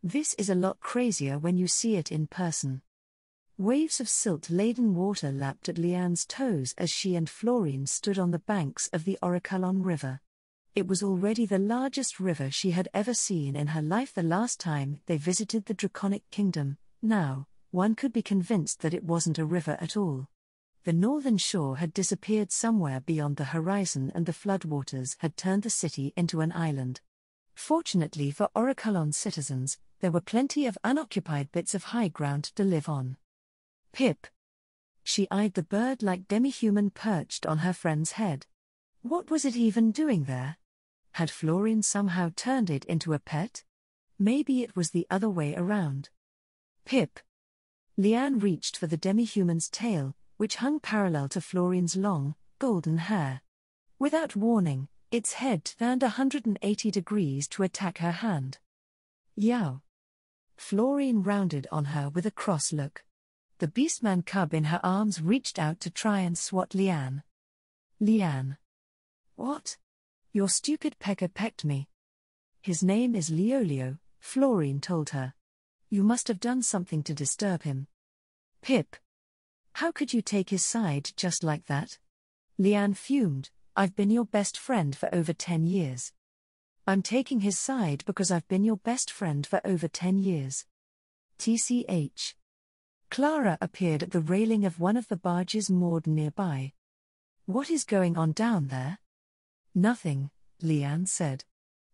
This is a lot crazier when you see it in person. Waves of silt-laden water lapped at Leanne's toes as she and Florine stood on the banks of the Orichalon River. It was already the largest river she had ever seen in her life the last time they visited the Draconic Kingdom. Now, one could be convinced that it wasn't a river at all. The northern shore had disappeared somewhere beyond the horizon and the floodwaters had turned the city into an island. Fortunately for Orichalon citizens, there were plenty of unoccupied bits of high ground to live on. Pip. She eyed the bird-like demi-human perched on her friend's head. What was it even doing there? Had Florine somehow turned it into a pet? Maybe it was the other way around. Pip. Leanne reached for the demi-human's tail, which hung parallel to Florine's long, golden hair. Without warning, its head turned 180 degrees to attack her hand. Yow! Florine rounded on her with a cross look. The beastman cub in her arms reached out to try and swat Leanne. Leanne. What? Your stupid pecker pecked me. His name is Leolio, Florine told her. You must have done something to disturb him. Pip. How could you take his side just like that? Leanne fumed. I've been your best friend for over 10 years. I'm taking his side because I've been your best friend for over 10 years. TCH. Clara appeared at the railing of one of the barges moored nearby. What is going on down there? Nothing, Leanne said.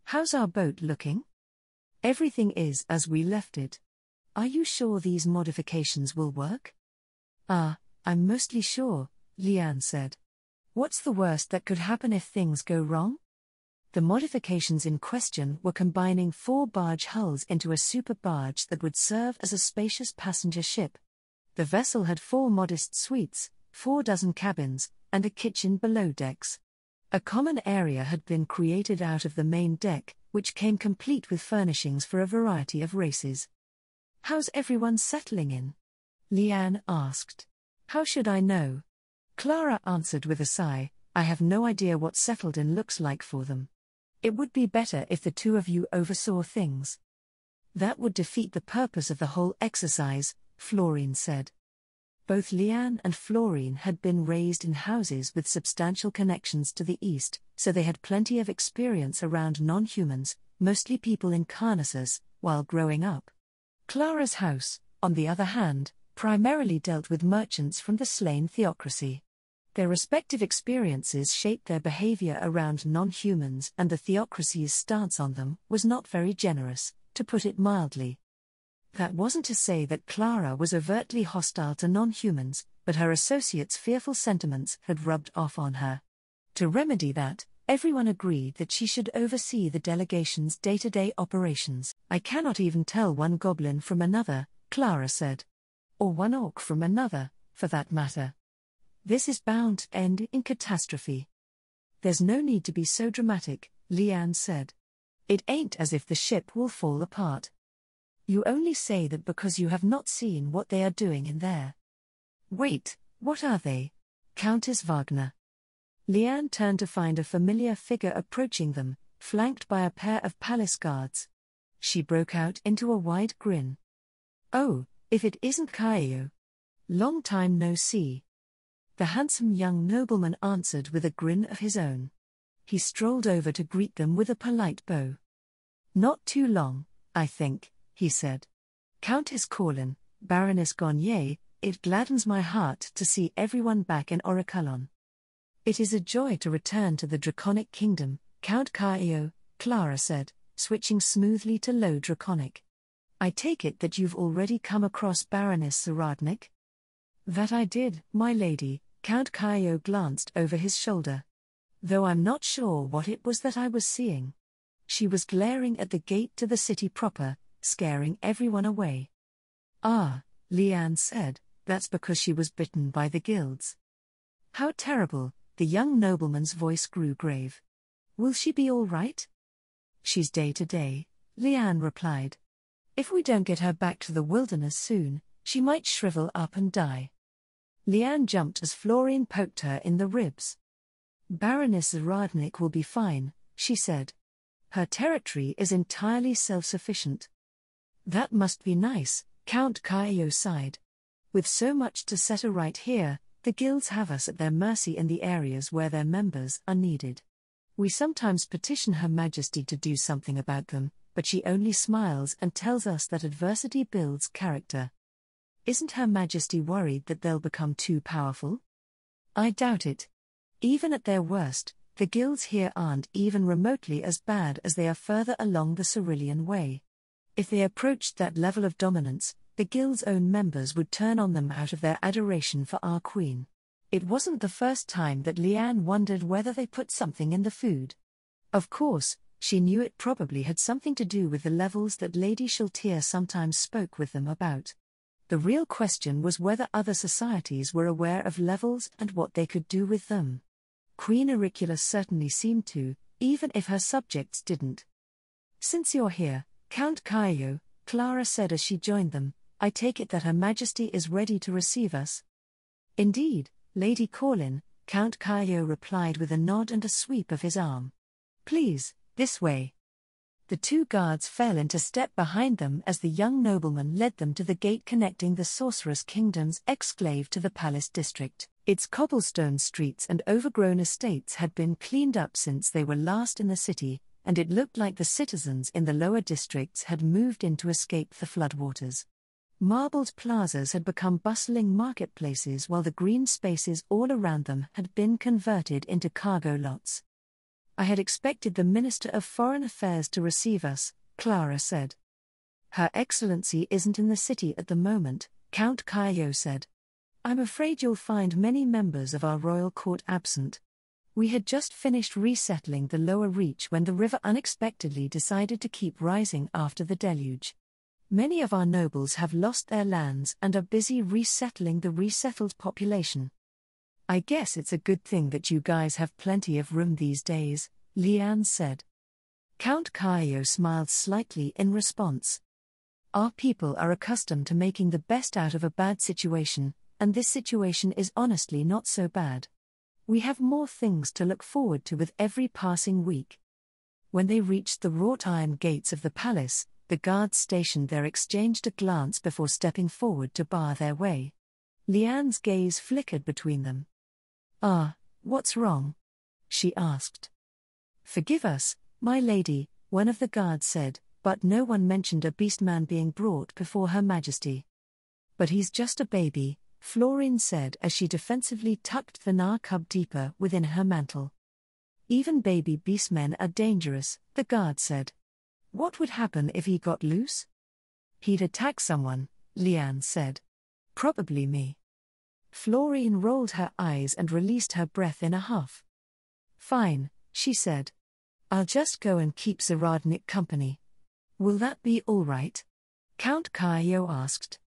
How's our boat looking? Everything is as we left it. Are you sure these modifications will work? I'm mostly sure, Leanne said. What's the worst that could happen if things go wrong? The modifications in question were combining 4 barge hulls into a super barge that would serve as a spacious passenger ship. The vessel had 4 modest suites, 4 dozen cabins, and a kitchen below decks. A common area had been created out of the main deck, which came complete with furnishings for a variety of races. How's everyone settling in? Leanne asked. How should I know? Clara answered with a sigh. I have no idea what settled in looks like for them. It would be better if the 2 of you oversaw things. That would defeat the purpose of the whole exercise, Florine said. Both Leanne and Florine had been raised in houses with substantial connections to the East, so they had plenty of experience around non-humans, mostly people in Carnissus, while growing up. Clara's house, on the other hand, primarily dealt with merchants from the slain theocracy. Their respective experiences shaped their behavior around non-humans, and the theocracy's stance on them was not very generous, to put it mildly. That wasn't to say that Clara was overtly hostile to non-humans, but her associates' fearful sentiments had rubbed off on her. To remedy that, everyone agreed that she should oversee the delegation's day-to-day operations. I cannot even tell one goblin from another, Clara said. Or one orc from another, for that matter. This is bound to end in catastrophe. There's no need to be so dramatic, Leanne said. It ain't as if the ship will fall apart. You only say that because you have not seen what they are doing in there. Wait, what are they? Countess Wagner. Leanne turned to find a familiar figure approaching them, flanked by a pair of palace guards. She broke out into a wide grin. Oh, if it isn't Caio. Long time no see. The handsome young nobleman answered with a grin of his own. He strolled over to greet them with a polite bow. Not too long, I think, he said. Countess Corlin, Baroness Gonnier, it gladdens my heart to see everyone back in Orichalon. It is a joy to return to the Draconic Kingdom, Count Caio, Clara said, switching smoothly to Low Draconic. I take it that you've already come across Baroness Saradnik? That I did, my lady, Count Caio glanced over his shoulder. Though I'm not sure what it was that I was seeing. She was glaring at the gate to the city proper, scaring everyone away. Ah, Leanne said, that's because she was bitten by the guilds. How terrible, the young nobleman's voice grew grave. Will she be all right? She's day-to-day, Leanne replied. If we don't get her back to the wilderness soon, she might shrivel up and die. Leanne jumped as Florine poked her in the ribs. Baroness Zaradnik will be fine, she said. Her territory is entirely self-sufficient. That must be nice, Count Kaio sighed. With so much to settle right here, the guilds have us at their mercy in the areas where their members are needed. We sometimes petition Her Majesty to do something about them, but she only smiles and tells us that adversity builds character. Isn't Her Majesty worried that they'll become too powerful? I doubt it. Even at their worst, the guilds here aren't even remotely as bad as they are further along the Cerulean Way. If they approached that level of dominance, the guild's own members would turn on them out of their adoration for our queen. It wasn't the first time that Liane wondered whether they put something in the food. Of course, she knew it probably had something to do with the levels that Lady Shaltir sometimes spoke with them about. The real question was whether other societies were aware of levels and what they could do with them. Queen Auricula certainly seemed to, even if her subjects didn't. Since you're here, Count Kaio, Clara said as she joined them, I take it that Her Majesty is ready to receive us. Indeed, Lady Corlin, Count Kaio replied with a nod and a sweep of his arm. Please, this way. The two guards fell into step behind them as the young nobleman led them to the gate connecting the Sorceress Kingdom's exclave to the Palace District. Its cobblestone streets and overgrown estates had been cleaned up since they were last in the city, and it looked like the citizens in the lower districts had moved in to escape the floodwaters. Marbled plazas had become bustling marketplaces while the green spaces all around them had been converted into cargo lots. I had expected the Minister of Foreign Affairs to receive us, Clara said. Her Excellency isn't in the city at the moment, Count Kaio said. I'm afraid you'll find many members of our royal court absent. We had just finished resettling the lower reach when the river unexpectedly decided to keep rising after the deluge. Many of our nobles have lost their lands and are busy resettling the resettled population. I guess it's a good thing that you guys have plenty of room these days, Liane said. Count Kaio smiled slightly in response. Our people are accustomed to making the best out of a bad situation, and this situation is honestly not so bad. We have more things to look forward to with every passing week. When they reached the wrought iron gates of the palace, the guards stationed there exchanged a glance before stepping forward to bar their way. Liane's gaze flickered between them. What's wrong? She asked. Forgive us, my lady, one of the guards said, but no one mentioned a beastman being brought before Her Majesty. But he's just a baby, Florine said as she defensively tucked the Nar cub deeper within her mantle. Even baby beastmen are dangerous, the guard said. What would happen if he got loose? He'd attack someone, Liane said. Probably me. Florine rolled her eyes and released her breath in a huff. Fine, she said. I'll just go and keep Zaradnik company. Will that be all right? Count Kaio asked.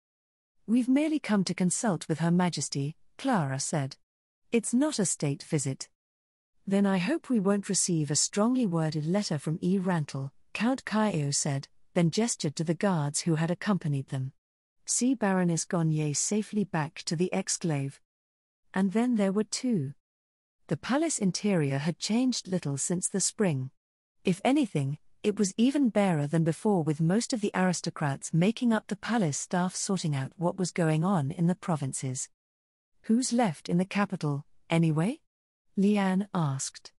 We've merely come to consult with Her Majesty, Clara said. It's not a state visit. Then I hope we won't receive a strongly worded letter from E. Rantel, Count Kaio said, then gestured to the guards who had accompanied them. See Baroness Gonnier safely back to the exclave. And then there were two. The palace interior had changed little since the spring. If anything, it was even barer than before, with most of the aristocrats making up the palace staff sorting out what was going on in the provinces. Who's left in the capital, anyway? Liane asked.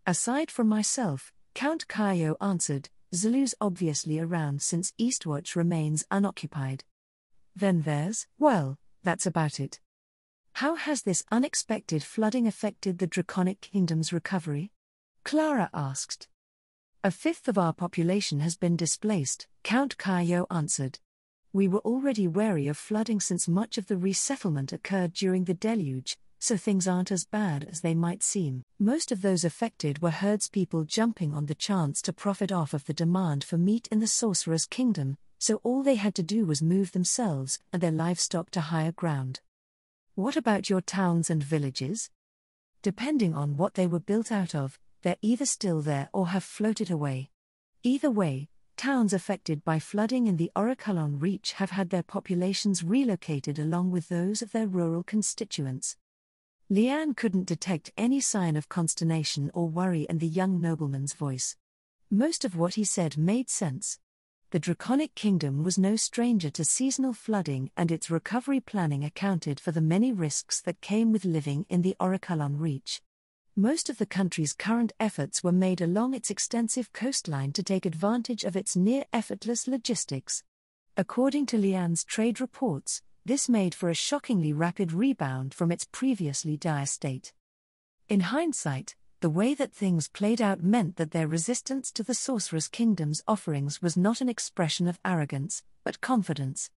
Aside from myself, Count Kaio answered, Zulu's obviously around since Eastwatch remains unoccupied. Then that's about it. How has this unexpected flooding affected the Draconic Kingdom's recovery? Clara asked. A fifth of our population has been displaced, Count Kaio answered. We were already wary of flooding since much of the resettlement occurred during the deluge, so things aren't as bad as they might seem. Most of those affected were herdspeople jumping on the chance to profit off of the demand for meat in the Sorcerer's Kingdom, so all they had to do was move themselves and their livestock to higher ground. What about your towns and villages? Depending on what they were built out of, they're either still there or have floated away. Either way, towns affected by flooding in the Orichalon Reach have had their populations relocated along with those of their rural constituents. Liane couldn't detect any sign of consternation or worry in the young nobleman's voice. Most of what he said made sense. The Draconic Kingdom was no stranger to seasonal flooding, and its recovery planning accounted for the many risks that came with living in the Orichalon Reach. Most of the country's current efforts were made along its extensive coastline to take advantage of its near-effortless logistics. According to Leanne's trade reports, this made for a shockingly rapid rebound from its previously dire state. In hindsight, the way that things played out meant that their resistance to the Sorceress Kingdom's offerings was not an expression of arrogance, but confidence.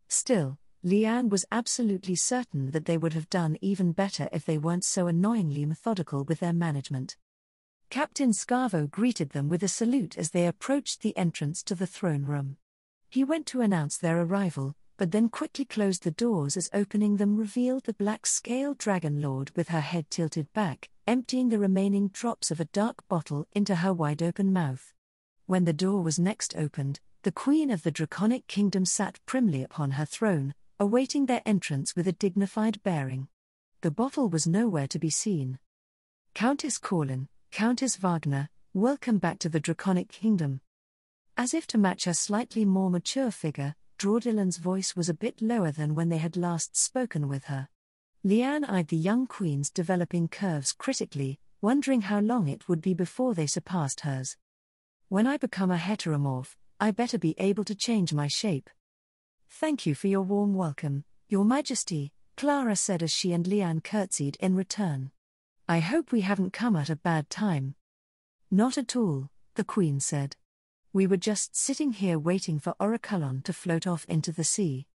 Still, Leanne was absolutely certain that they would have done even better if they weren't so annoyingly methodical with their management. Captain Scarvo greeted them with a salute as they approached the entrance to the throne room. He went to announce their arrival, but then quickly closed the doors as opening them revealed the black-scaled Dragon Lord with her head tilted back, emptying the remaining drops of a dark bottle into her wide-open mouth. When the door was next opened, the Queen of the Draconic Kingdom sat primly upon her throne, awaiting their entrance with a dignified bearing. The bottle was nowhere to be seen. "Countess Corlin, Countess Wagner, welcome back to the Draconic Kingdom." As if to match her slightly more mature figure, Draudilin's voice was a bit lower than when they had last spoken with her. Leanne eyed the young queen's developing curves critically, wondering how long it would be before they surpassed hers. "When I become a heteromorph, I better be able to change my shape." "Thank you for your warm welcome, Your Majesty," Clara said as she and Leanne curtsied in return. "I hope we haven't come at a bad time." "Not at all," the Queen said. "We were just sitting here waiting for Orichalon to float off into the sea.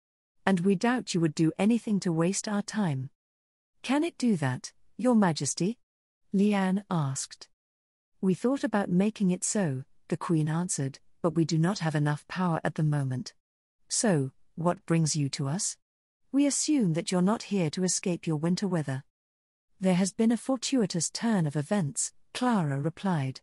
And we doubt you would do anything to waste our time." "Can it do that, Your Majesty?" Leanne asked. "We thought about making it so," the Queen answered, "but we do not have enough power at the moment. So, what brings you to us? We assume that you're not here to escape your winter weather." "There has been a fortuitous turn of events," Clara replied.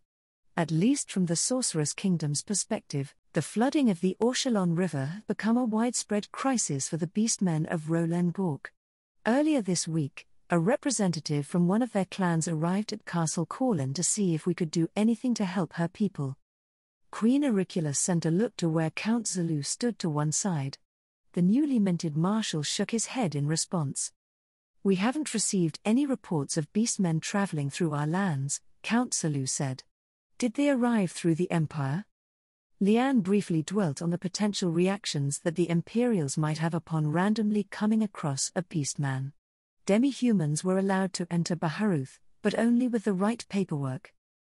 "At least from the Sorceress Kingdom's perspective, the flooding of the Orichalon River has become a widespread crisis for the beastmen of Roland Gork. Earlier this week, a representative from one of their clans arrived at Castle Corlin to see if we could do anything to help her people." Queen Auricula sent a look to where Count Zelu stood to one side. The newly minted marshal shook his head in response. "We haven't received any reports of beastmen traveling through our lands," Count Zelu said. "Did they arrive through the Empire?" Leanne briefly dwelt on the potential reactions that the Imperials might have upon randomly coming across a beastman. Demi-humans were allowed to enter Baharuth, but only with the right paperwork.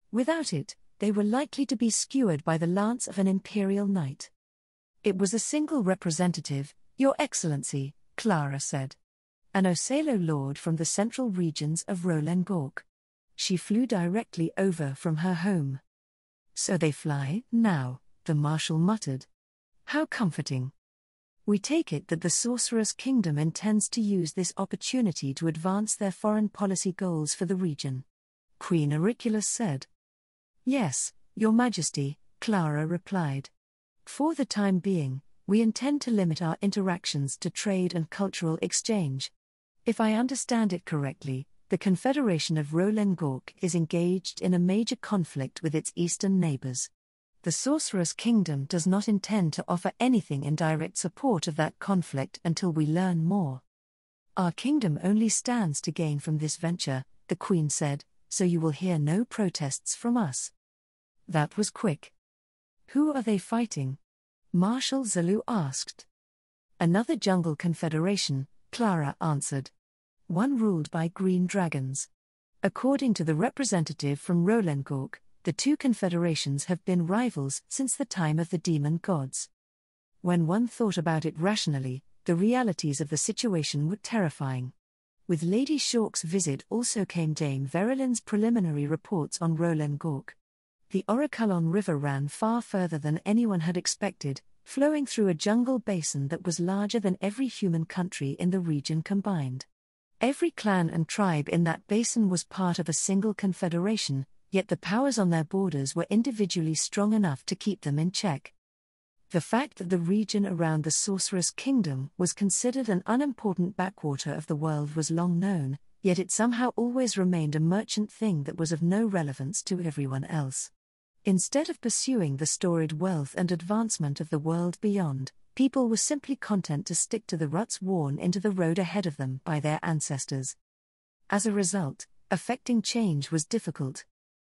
Without it, they were likely to be skewered by the lance of an Imperial knight. "It was a single representative, Your Excellency," Clara said. "An Osalo lord from the central regions of Roland Gork. She flew directly over from her home." "So they fly, now," the marshal muttered. "How comforting. We take it that the Sorceress Kingdom intends to use this opportunity to advance their foreign policy goals for the region," Queen Auricula said. "Yes, Your Majesty," Clara replied. "For the time being, we intend to limit our interactions to trade and cultural exchange. If I understand it correctly, the Confederation of Roland Gork is engaged in a major conflict with its eastern neighbors. The Sorceress Kingdom does not intend to offer anything in direct support of that conflict until we learn more. Our kingdom only stands to gain from this venture," the Queen said, "so you will hear no protests from us." That was quick. "Who are they fighting?" Marshal Zelu asked. "Another jungle confederation," Clara answered. "One ruled by green dragons. According to the representative from Roland Gork, the two confederations have been rivals since the time of the demon gods. When one thought about it rationally, the realities of the situation were terrifying. With Lady Shawk's visit also came Dame Verulin's preliminary reports on Roland Gork. The Orichalon River ran far further than anyone had expected, flowing through a jungle basin that was larger than every human country in the region combined. Every clan and tribe in that basin was part of a single confederation, yet the powers on their borders were individually strong enough to keep them in check. The fact that the region around the Sorceress Kingdom was considered an unimportant backwater of the world was long known, yet it somehow always remained a merchant thing that was of no relevance to everyone else. Instead of pursuing the storied wealth and advancement of the world beyond, people were simply content to stick to the ruts worn into the road ahead of them by their ancestors. As a result, affecting change was difficult.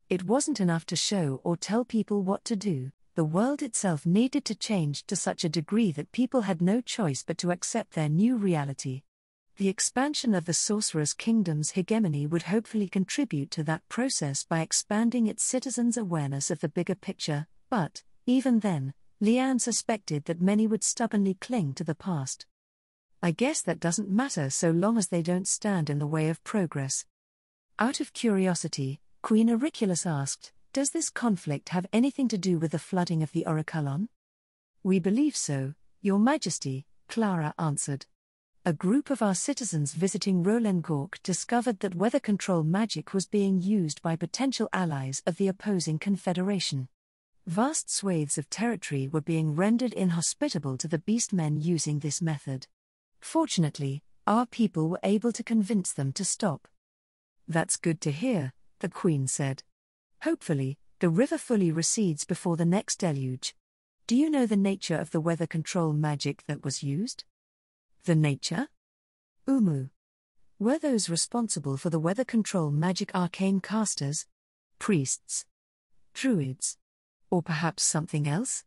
It wasn't enough to show or tell people what to do. The world itself needed to change to such a degree that people had no choice but to accept their new reality. The expansion of the Sorceress Kingdom's hegemony would hopefully contribute to that process by expanding its citizens' awareness of the bigger picture, but, even then, Leanne suspected that many would stubbornly cling to the past. I guess that doesn't matter so long as they don't stand in the way of progress. Out of curiosity, Queen Auriculus asked, "Does this conflict have anything to do with the flooding of the Orichalon?" "We believe so, Your Majesty," Clara answered. "A group of our citizens visiting Roland-Gork discovered that weather control magic was being used by potential allies of the opposing confederation. Vast swathes of territory were being rendered inhospitable to the beastmen using this method. Fortunately, our people were able to convince them to stop." "That's good to hear," the Queen said. "Hopefully, the river fully recedes before the next deluge. Do you know the nature of the weather control magic that was used?" "The nature?" Were those responsible for the weather control magic arcane casters? Priests? Druids? Or perhaps something else?"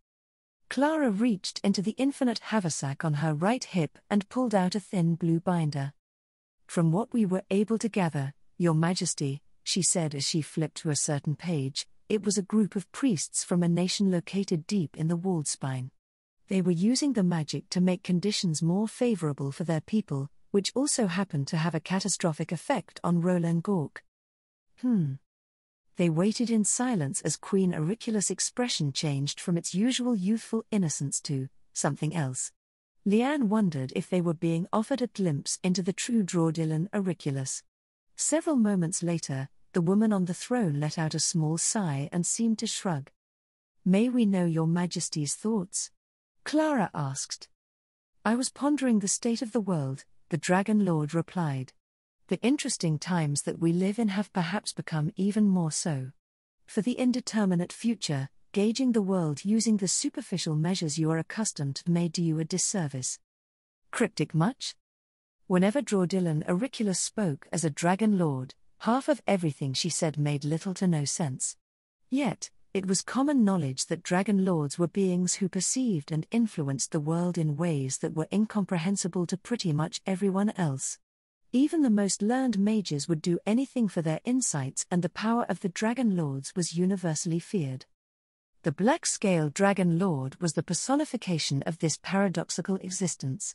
Clara reached into the infinite haversack on her right hip and pulled out a thin blue binder. "From what we were able to gather, Your Majesty," she said as she flipped to a certain page, it was a group of priests from a nation located deep in the walled spine. They were using the magic to make conditions more favorable for their people, which also happened to have a catastrophic effect on Roland-Gork. They waited in silence as Queen Auriculus' expression changed from its usual youthful innocence to something else. Leanne wondered if they were being offered a glimpse into the true Draudillan Auriculus. Several moments later, the woman on the throne let out a small sigh and seemed to shrug. "May we know Your Majesty's thoughts?" Clara asked. "I was pondering the state of the world," the Dragon Lord replied. "The interesting times that we live in have perhaps become even more so. For the indeterminate future, gauging the world using the superficial measures you are accustomed to may do you a disservice." Cryptic much? Whenever Draudillan Auriculus spoke as a Dragon Lord, half of everything she said made little to no sense. Yet, it was common knowledge that Dragon Lords were beings who perceived and influenced the world in ways that were incomprehensible to pretty much everyone else. Even the most learned mages would do anything for their insights, and the power of the Dragon Lords was universally feared. The Black-Scale Dragon Lord was the personification of this paradoxical existence.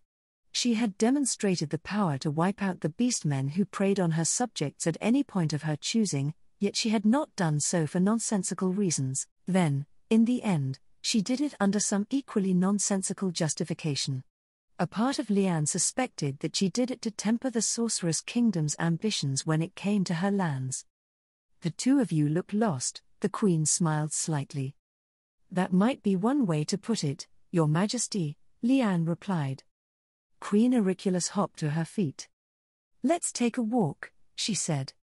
She had demonstrated the power to wipe out the beastmen who preyed on her subjects at any point of her choosing, yet she had not done so for nonsensical reasons. Then, in the end, she did it under some equally nonsensical justification. A part of Leanne suspected that she did it to temper the Sorceress Kingdom's ambitions when it came to her lands. "The two of you look lost," the Queen smiled slightly. "That might be one way to put it, Your Majesty," Leanne replied. Queen Auriculus hopped to her feet. "Let's take a walk," she said.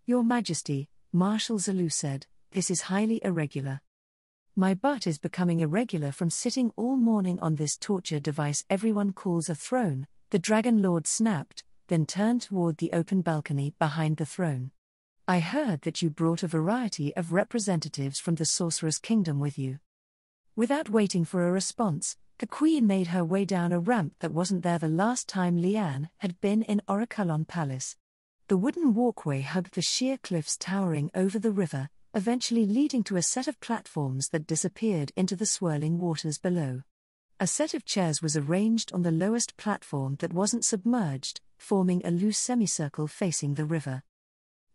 "Your Majesty," Marshal Zalou said, "this is highly irregular." "My butt is becoming irregular from sitting all morning on this torture device everyone calls a throne," the Dragon Lord snapped, then turned toward the open balcony behind the throne. "I heard that you brought a variety of representatives from the Sorceress Kingdom with you." Without waiting for a response, the Queen made her way down a ramp that wasn't there the last time Leanne had been in Orichalon Palace. The wooden walkway hugged the sheer cliffs towering over the river, eventually leading to a set of platforms that disappeared into the swirling waters below. A set of chairs was arranged on the lowest platform that wasn't submerged, forming a loose semicircle facing the river.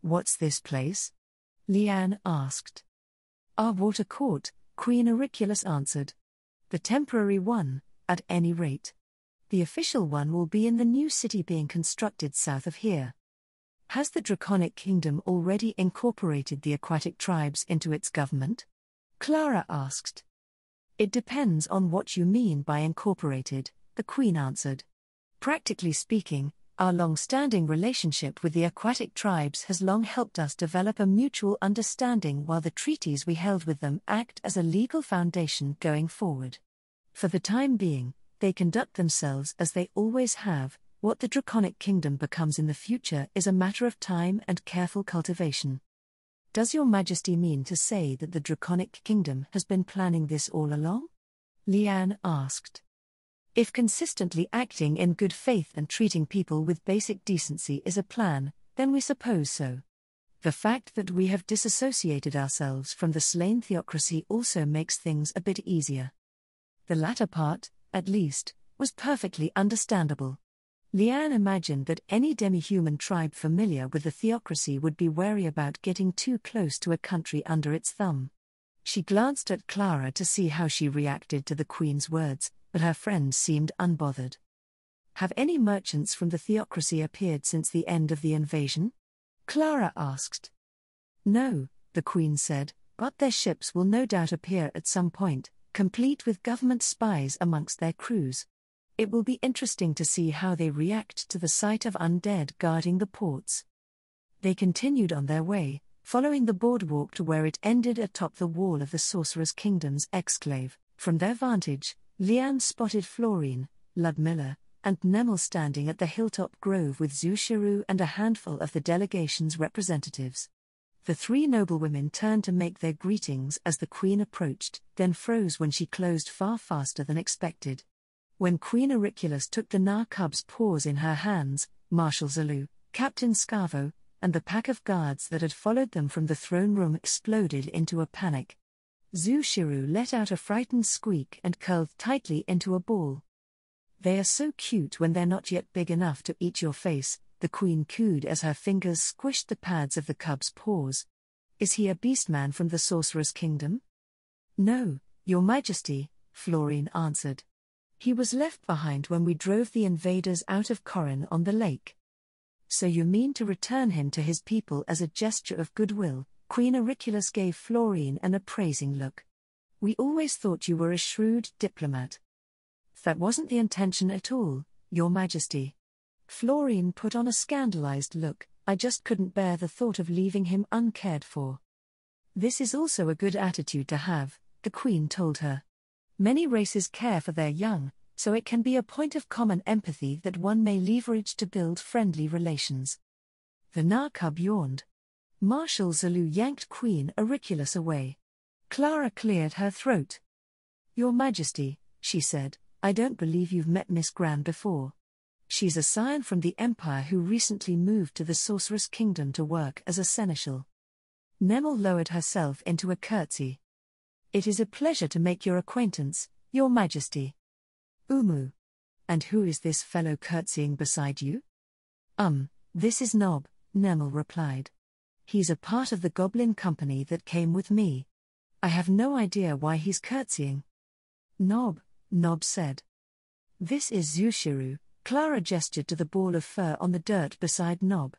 "What's this place?" Leanne asked. "Our water court," Queen Auriculus answered. "The temporary one, at any rate. The official one will be in the new city being constructed south of here." "Has the Draconic Kingdom already incorporated the aquatic tribes into its government?" Clara asked. "It depends on what you mean by incorporated," the Queen answered. "Practically speaking, Our long-standing relationship with the aquatic tribes has long helped us develop a mutual understanding, while the treaties we held with them act as a legal foundation going forward. For the time being, they conduct themselves as they always have. What the Draconic Kingdom becomes in the future is a matter of time and careful cultivation. Does Your Majesty mean to say that the Draconic Kingdom has been planning this all along? Lian asked. If consistently acting in good faith and treating people with basic decency is a plan, then we suppose so. The fact that we have disassociated ourselves from the slain theocracy also makes things a bit easier. The latter part, at least, was perfectly understandable. Lian imagined that any demi-human tribe familiar with the theocracy would be wary about getting too close to a country under its thumb. She glanced at Clara to see how she reacted to the Queen's words, but her friend seemed unbothered. Have any merchants from the theocracy appeared since the end of the invasion? Clara asked. No, the Queen said, but their ships will no doubt appear at some point, complete with government spies amongst their crews. It will be interesting to see how they react to the sight of undead guarding the ports. They continued on their way, following the boardwalk to where it ended atop the wall of the Sorcerer's Kingdom's exclave. From their vantage, Lian spotted Florine, Ludmilla, and Nemel standing at the hilltop grove with Zhu Shiru and a handful of the delegation's representatives. The three noblewomen turned to make their greetings as the Queen approached, then froze when she closed far faster than expected. When Queen Auriculus took the Narcub's paws in her hands, Marshal Zelu, Captain Scavo, and the pack of guards that had followed them from the throne room exploded into a panic. Zhu Shiru let out a frightened squeak and curled tightly into a ball. They are so cute when they're not yet big enough to eat your face, the Queen cooed as her fingers squished the pads of the cub's paws. Is he a beastman from the Sorcerer's Kingdom? No, Your Majesty, Florine answered. He was left behind when we drove the invaders out of Corin on the lake. So you mean to return him to his people as a gesture of goodwill? Queen Auriculus gave Florine an appraising look. We always thought you were a shrewd diplomat. That wasn't the intention at all, Your Majesty. Florine put on a scandalized look. I just couldn't bear the thought of leaving him uncared for. This is also a good attitude to have, the Queen told her. Many races care for their young, so it can be a point of common empathy that one may leverage to build friendly relations. The Narcub yawned. Marshal Zelu yanked Queen Auriculus away. Clara cleared her throat. Your Majesty, she said, I don't believe you've met Miss Gran before. She's a scion from the Empire who recently moved to the Sorcerer's Kingdom to work as a seneschal. Nemel lowered herself into a curtsy. It is a pleasure to make your acquaintance, Your Majesty. Umu. And who is this fellow curtsying beside you? This is Nob, Nemel replied. He's a part of the Goblin Company that came with me. I have no idea why he's curtsying. Nob said. This is Zhu Shiru. Clara gestured to the ball of fur on the dirt beside Nob.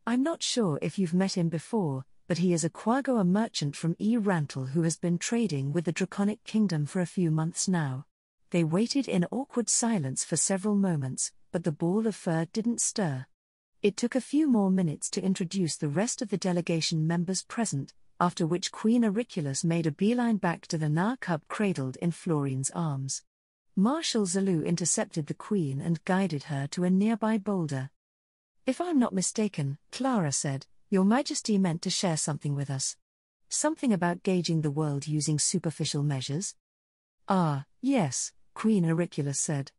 I'm not sure if you've met him before, but he is a Quagoa merchant from Rantel who has been trading with the Draconic Kingdom for a few months now. They waited in awkward silence for several moments, but the ball of fur didn't stir. It took a few more minutes to introduce the rest of the delegation members present, after which Queen Auriculus made a beeline back to the Narcub cradled in Florine's arms. Marshal Zelu intercepted the Queen and guided her to a nearby boulder. If I'm not mistaken, Clara said, Your Majesty meant to share something with us. Something about gauging the world using superficial measures? Ah, yes, Queen Auriculus said.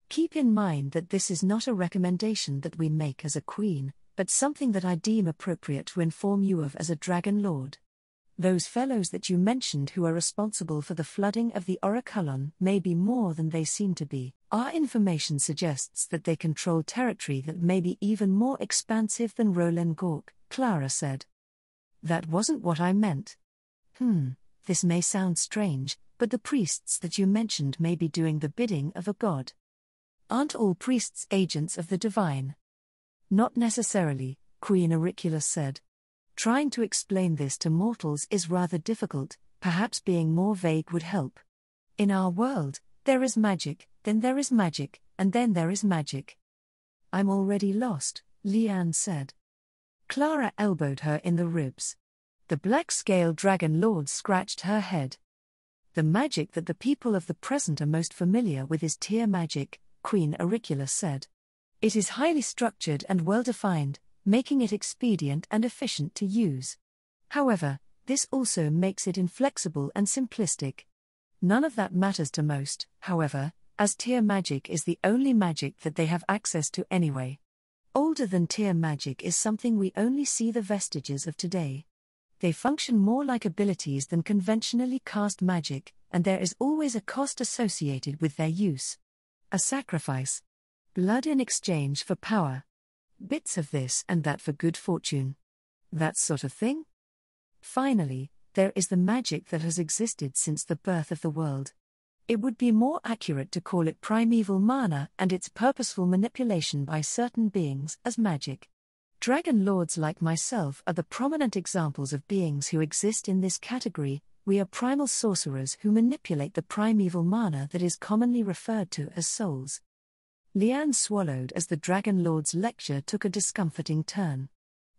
Keep in mind that this is not a recommendation that we make as a queen, but something that I deem appropriate to inform you of as a dragon lord. Those fellows that you mentioned who are responsible for the flooding of the Oraculon may be more than they seem to be. Our information suggests that they control territory that may be even more expansive than Roland Gork, Clara said. That wasn't what I meant. This may sound strange, but the priests that you mentioned may be doing the bidding of a god. Aren't all priests agents of the divine? Not necessarily, Queen Auriculus said. Trying to explain this to mortals is rather difficult, perhaps being more vague would help. In our world, there is magic, then there is magic, and then there is magic. I'm already lost, Leanne said. Clara elbowed her in the ribs. The black-scaled dragon lord scratched her head. The magic that the people of the present are most familiar with is tear magic, Queen Auricula said. It is highly structured and well-defined, making it expedient and efficient to use. However, this also makes it inflexible and simplistic. None of that matters to most, however, as tear magic is the only magic that they have access to anyway. Older than tear magic is something we only see the vestiges of today. They function more like abilities than conventionally cast magic, and there is always a cost associated with their use. A sacrifice. Blood in exchange for power. Bits of this and that for good fortune. That sort of thing? Finally, there is the magic that has existed since the birth of the world. It would be more accurate to call it primeval mana and its purposeful manipulation by certain beings as magic. Dragon lords like myself are the prominent examples of beings who exist in this category. We are primal sorcerers who manipulate the primeval mana that is commonly referred to as souls. Leanne swallowed as the Dragon Lord's lecture took a discomforting turn.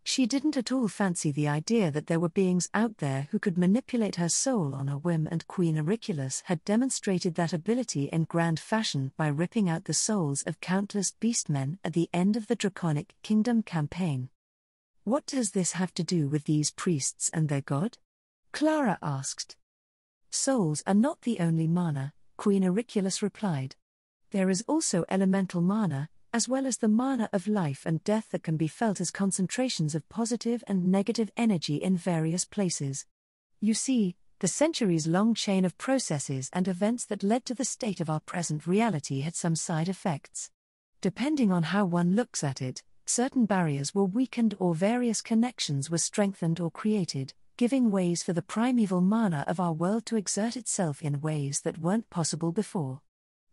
She didn't at all fancy the idea that there were beings out there who could manipulate her soul on a whim, and Queen Auricula had demonstrated that ability in grand fashion by ripping out the souls of countless beastmen at the end of the Draconic Kingdom campaign. What does this have to do with these priests and their god? Clara asked. Souls are not the only mana, Queen Auricula replied. There is also elemental mana, as well as the mana of life and death that can be felt as concentrations of positive and negative energy in various places. You see, the centuries-long chain of processes and events that led to the state of our present reality had some side effects. Depending on how one looks at it, certain barriers were weakened or various connections were strengthened or created, giving ways for the primeval mana of our world to exert itself in ways that weren't possible before.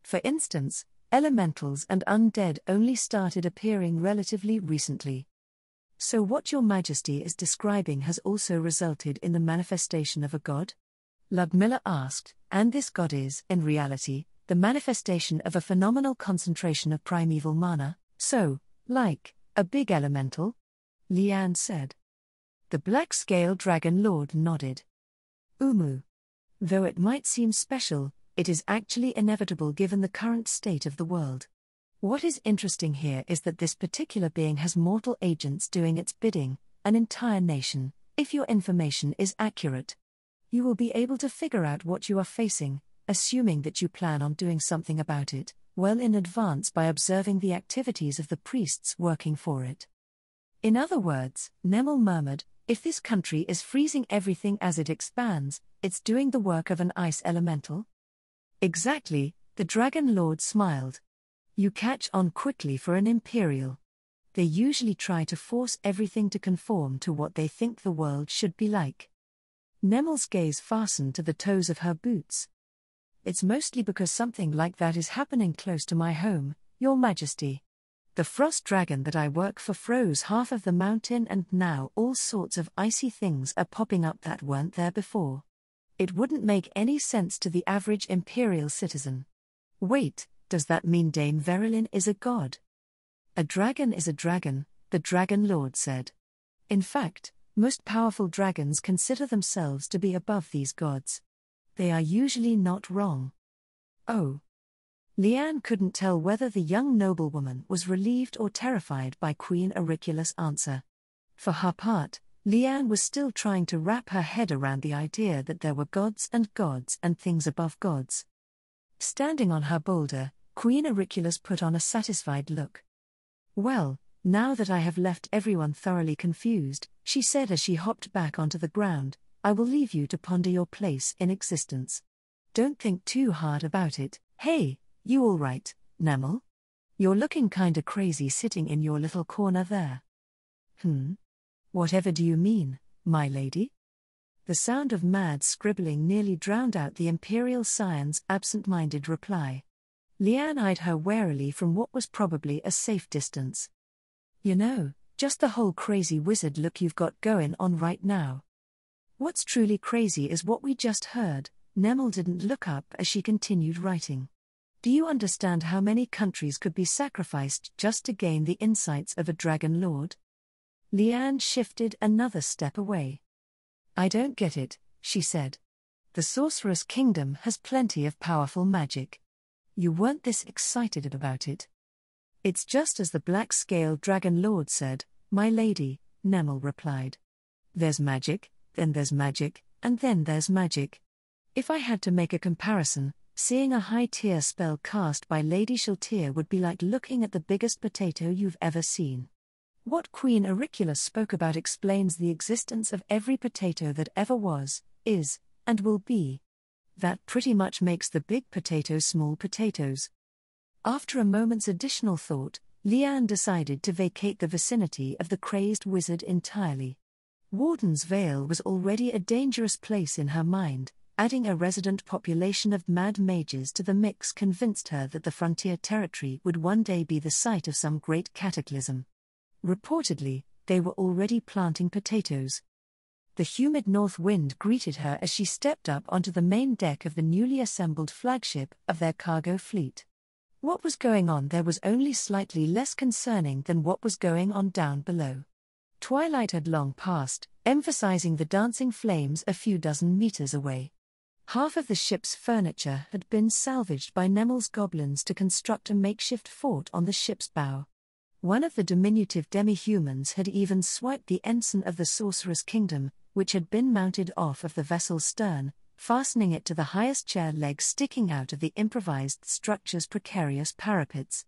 For instance, elementals and undead only started appearing relatively recently. So what Your Majesty is describing has also resulted in the manifestation of a god? Ludmilla asked, and this god is, in reality, the manifestation of a phenomenal concentration of primeval mana, so, like, a big elemental? Leanne said. The black-scaled dragon lord nodded. Though it might seem special, it is actually inevitable given the current state of the world. What is interesting here is that this particular being has mortal agents doing its bidding, an entire nation, if your information is accurate. You will be able to figure out what you are facing, assuming that you plan on doing something about it, well in advance by observing the activities of the priests working for it. In other words, Nemel murmured, if this country is freezing everything as it expands, it's doing the work of an ice elemental? Exactly, the Dragon Lord smiled. You catch on quickly for an imperial. They usually try to force everything to conform to what they think the world should be like. Nemel's gaze fastened to the toes of her boots. It's mostly because something like that is happening close to my home, Your Majesty. The frost dragon that I work for froze half of the mountain, and now all sorts of icy things are popping up that weren't there before. It wouldn't make any sense to the average imperial citizen. Wait, does that mean Dame Verilyn is a god? A dragon is a dragon, the Dragon Lord said. In fact, most powerful dragons consider themselves to be above these gods. They are usually not wrong. Oh. Leanne couldn't tell whether the young noblewoman was relieved or terrified by Queen Auricula's answer. For her part, Leanne was still trying to wrap her head around the idea that there were gods and things above gods. Standing on her boulder, Queen Auricula put on a satisfied look. Well, now that I have left everyone thoroughly confused, she said as she hopped back onto the ground, I will leave you to ponder your place in existence. Don't think too hard about it. Hey, you all right, Nemel? You're looking kinda crazy sitting in your little corner there. Whatever do you mean, my lady? The sound of mad scribbling nearly drowned out the Imperial Scion's absent-minded reply. Leanne eyed her warily from what was probably a safe distance. You know, just the whole crazy wizard look you've got going on right now. What's truly crazy is what we just heard. Nemel didn't look up as she continued writing. Do you understand how many countries could be sacrificed just to gain the insights of a dragon lord? Liane shifted another step away. I don't get it, she said. The Sorceress Kingdom has plenty of powerful magic. You weren't this excited about it. It's just as the Black-Scaled Dragon Lord said, my lady, Nemel replied. There's magic, then there's magic, and then there's magic. If I had to make a comparison, seeing a high-tier spell cast by Lady Shaltir would be like looking at the biggest potato you've ever seen. What Queen Auricula spoke about explains the existence of every potato that ever was, is, and will be. That pretty much makes the big potatoes small potatoes. After a moment's additional thought, Liane decided to vacate the vicinity of the crazed wizard entirely. Warden's Vale was already a dangerous place in her mind. Adding a resident population of mad mages to the mix convinced her that the frontier territory would one day be the site of some great cataclysm. Reportedly, they were already planting potatoes. The humid north wind greeted her as she stepped up onto the main deck of the newly assembled flagship of their cargo fleet. What was going on there was only slightly less concerning than what was going on down below. Twilight had long passed, emphasizing the dancing flames a few dozen meters away. Half of the ship's furniture had been salvaged by Nemel's goblins to construct a makeshift fort on the ship's bow. One of the diminutive demi-humans had even swiped the ensign of the Sorceress Kingdom, which had been mounted off of the vessel's stern, fastening it to the highest chair legs sticking out of the improvised structure's precarious parapets.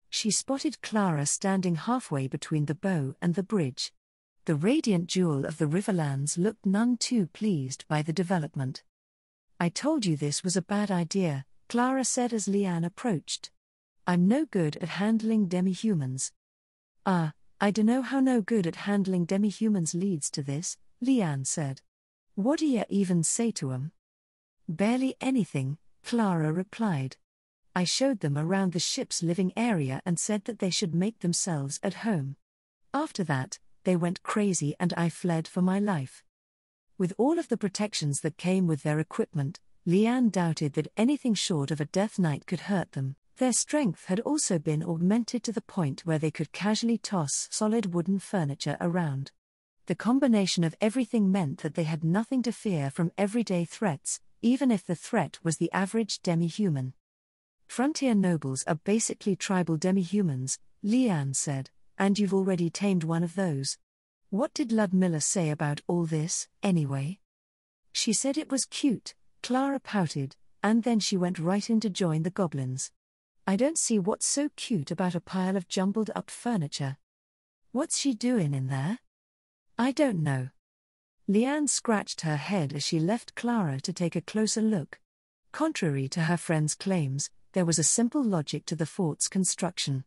She spotted Clara standing halfway between the bow and the bridge. The radiant jewel of the Riverlands looked none too pleased by the development. I told you this was a bad idea, Clara said as Liane approached. I'm no good at handling demi-humans. I dunno how no good at handling demi-humans leads to this, Liane said. What do you even say to 'em? Barely anything, Clara replied. I showed them around the ship's living area and said that they should make themselves at home. After that, they went crazy and I fled for my life. With all of the protections that came with their equipment, Liane doubted that anything short of a Death Knight could hurt them. Their strength had also been augmented to the point where they could casually toss solid wooden furniture around. The combination of everything meant that they had nothing to fear from everyday threats, even if the threat was the average demi-human. Frontier nobles are basically tribal demi-humans, Liane said, and you've already tamed one of those. What did Ludmilla say about all this, anyway? She said it was cute, Clara pouted, and then she went right in to join the goblins. I don't see what's so cute about a pile of jumbled up furniture. What's she doing in there? I don't know. Liane scratched her head as she left Clara to take a closer look. Contrary to her friend's claims, there was a simple logic to the fort's construction.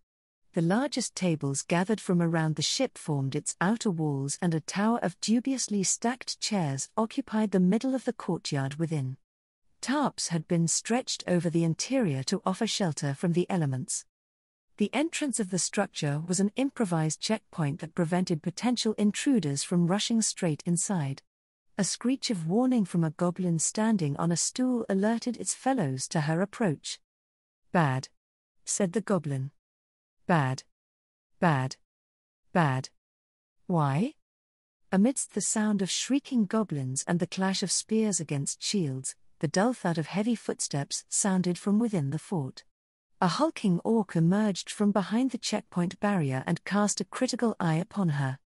The largest tables gathered from around the ship formed its outer walls, and a tower of dubiously stacked chairs occupied the middle of the courtyard within. Tarps had been stretched over the interior to offer shelter from the elements. The entrance of the structure was an improvised checkpoint that prevented potential intruders from rushing straight inside. A screech of warning from a goblin standing on a stool alerted its fellows to her approach. Bad, said the goblin. Bad. Bad. Bad. Why? Amidst the sound of shrieking goblins and the clash of spears against shields, the dull thud of heavy footsteps sounded from within the fort. A hulking orc emerged from behind the checkpoint barrier and cast a critical eye upon her.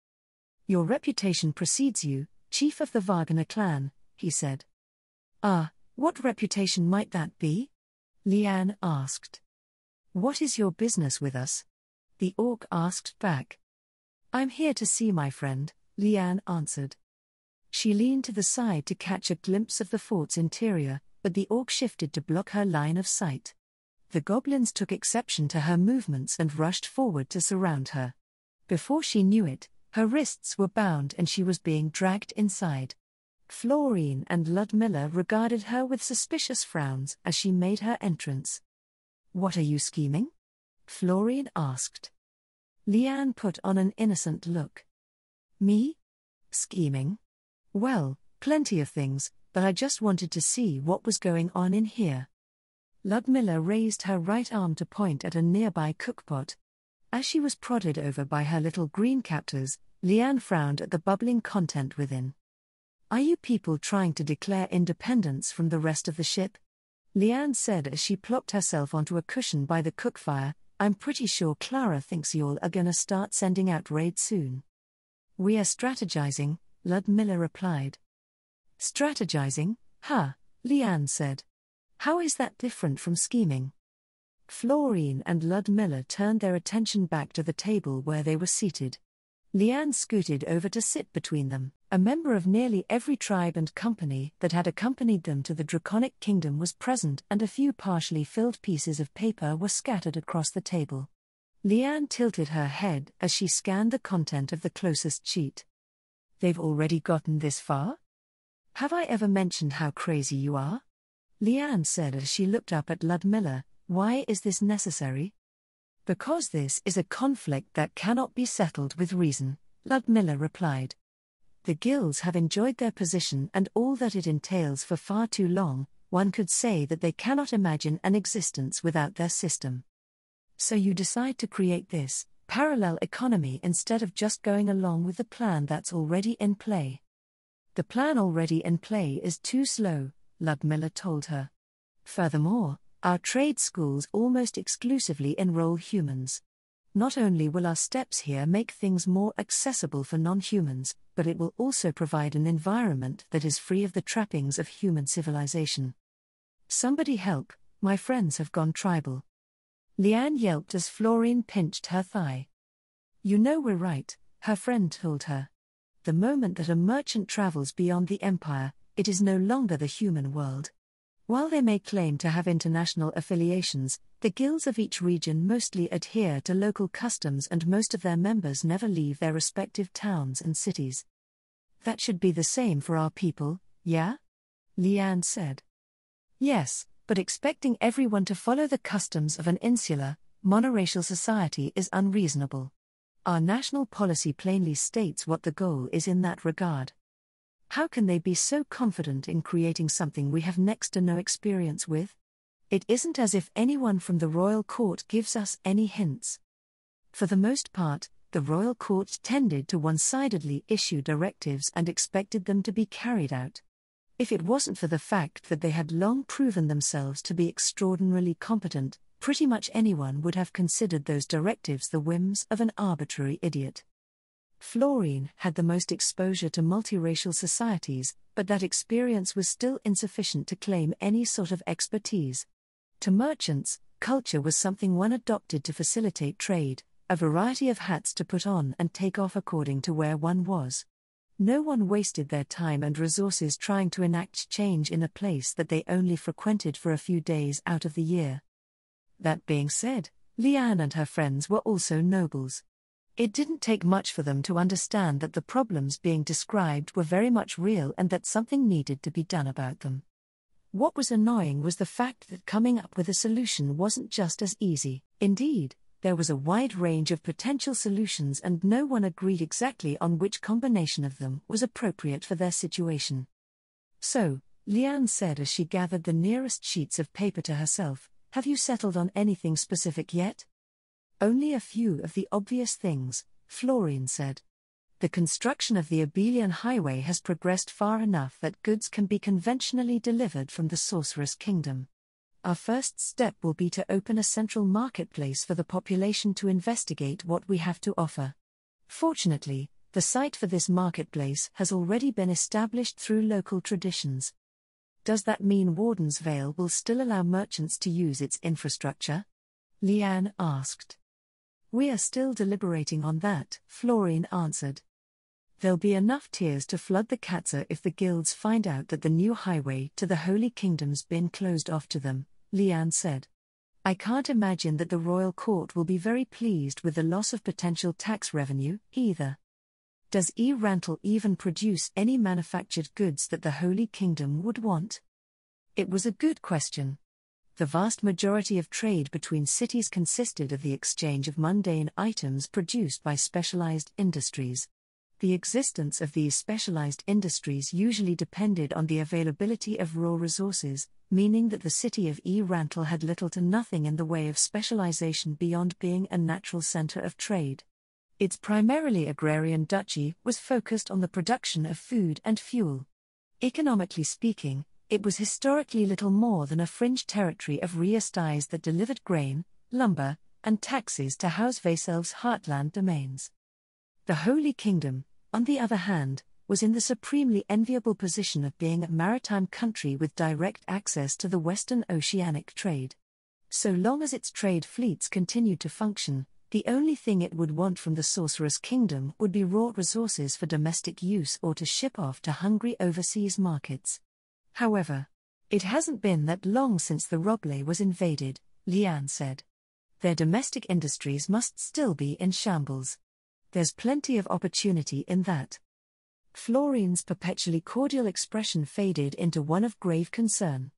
Your reputation precedes you, chief of the Varganer clan, he said. What reputation might that be? Liane asked. What is your business with us? The orc asked back. I'm here to see my friend, Liane answered. She leaned to the side to catch a glimpse of the fort's interior, but the orc shifted to block her line of sight. The goblins took exception to her movements and rushed forward to surround her. Before she knew it, her wrists were bound and she was being dragged inside. Florine and Ludmilla regarded her with suspicious frowns as she made her entrance. What are you scheming? Florine asked. Liane put on an innocent look. Me? Scheming? Well, plenty of things, but I just wanted to see what was going on in here. Ludmilla raised her right arm to point at a nearby cookpot. As she was prodded over by her little green captors, Leanne frowned at the bubbling content within. "Are you people trying to declare independence from the rest of the ship?" Leanne said as she plopped herself onto a cushion by the cook fire. "I'm pretty sure Clara thinks y'all are gonna start sending out raids soon." "We are strategizing," Ludmilla replied. "Strategizing? Huh," Leanne said. "How is that different from scheming?" Florine and Ludmilla turned their attention back to the table where they were seated. Leanne scooted over to sit between them. A member of nearly every tribe and company that had accompanied them to the Draconic Kingdom was present, and a few partially filled pieces of paper were scattered across the table. Leanne tilted her head as she scanned the content of the closest sheet. "They've already gotten this far? Have I ever mentioned how crazy you are?" Leanne said as she looked up at Ludmilla. "Why is this necessary?" "Because this is a conflict that cannot be settled with reason," Ludmilla replied. "The guilds have enjoyed their position and all that it entails for far too long. One could say that they cannot imagine an existence without their system. So you decide to create this parallel economy instead of just going along with the plan that's already in play." "The plan already in play is too slow," Ludmilla told her. "Furthermore, our trade schools almost exclusively enroll humans. Not only will our steps here make things more accessible for non-humans, but it will also provide an environment that is free of the trappings of human civilization. Somebody help, my friends have gone tribal." Leanne yelped as Florine pinched her thigh. "You know we're right," her friend told her. "The moment that a merchant travels beyond the empire, it is no longer the human world. While they may claim to have international affiliations, the guilds of each region mostly adhere to local customs and most of their members never leave their respective towns and cities. That should be the same for our people, yeah?" Leanne said. "Yes, but expecting everyone to follow the customs of an insular, monoracial society is unreasonable. Our national policy plainly states what the goal is in that regard. How can they be so confident in creating something we have next to no experience with? It isn't as if anyone from the royal court gives us any hints. For the most part, the royal court tended to one-sidedly issue directives and expected them to be carried out. If it wasn't for the fact that they had long proven themselves to be extraordinarily competent, pretty much anyone would have considered those directives the whims of an arbitrary idiot." Florine had the most exposure to multiracial societies, but that experience was still insufficient to claim any sort of expertise. To merchants, culture was something one adopted to facilitate trade, a variety of hats to put on and take off according to where one was. No one wasted their time and resources trying to enact change in a place that they only frequented for a few days out of the year. That being said, Leanne and her friends were also nobles. It didn't take much for them to understand that the problems being described were very much real and that something needed to be done about them. What was annoying was the fact that coming up with a solution wasn't just as easy. Indeed, there was a wide range of potential solutions and no one agreed exactly on which combination of them was appropriate for their situation. "So," Leanne said as she gathered the nearest sheets of paper to herself, "have you settled on anything specific yet?" "Only a few of the obvious things," Florine said. "The construction of the Abelian Highway has progressed far enough that goods can be conventionally delivered from the Sorceress Kingdom. Our first step will be to open a central marketplace for the population to investigate what we have to offer. Fortunately, the site for this marketplace has already been established through local traditions." "Does that mean Wardensvale will still allow merchants to use its infrastructure?" Leanne asked. "We are still deliberating on that," Florine answered. "There'll be enough tears to flood the Katza if the guilds find out that the new highway to the Holy Kingdom's been closed off to them," Leanne said. "I can't imagine that the royal court will be very pleased with the loss of potential tax revenue, either. Does Rantel even produce any manufactured goods that the Holy Kingdom would want?" It was a good question. The vast majority of trade between cities consisted of the exchange of mundane items produced by specialized industries. The existence of these specialized industries usually depended on the availability of raw resources, meaning that the city of Rantel had little to nothing in the way of specialization beyond being a natural center of trade. Its primarily agrarian duchy was focused on the production of food and fuel. Economically speaking, it was historically little more than a fringe territory of Riastais that delivered grain, lumber, and taxes to House Vasel's heartland domains. The Holy Kingdom, on the other hand, was in the supremely enviable position of being a maritime country with direct access to the Western oceanic trade. So long as its trade fleets continued to function, the only thing it would want from the Sorcerous Kingdom would be raw resources for domestic use or to ship off to hungry overseas markets. However, it hasn't been that long since the Roble was invaded, Liane said. Their domestic industries must still be in shambles. There's plenty of opportunity in that. Florine's perpetually cordial expression faded into one of grave concern.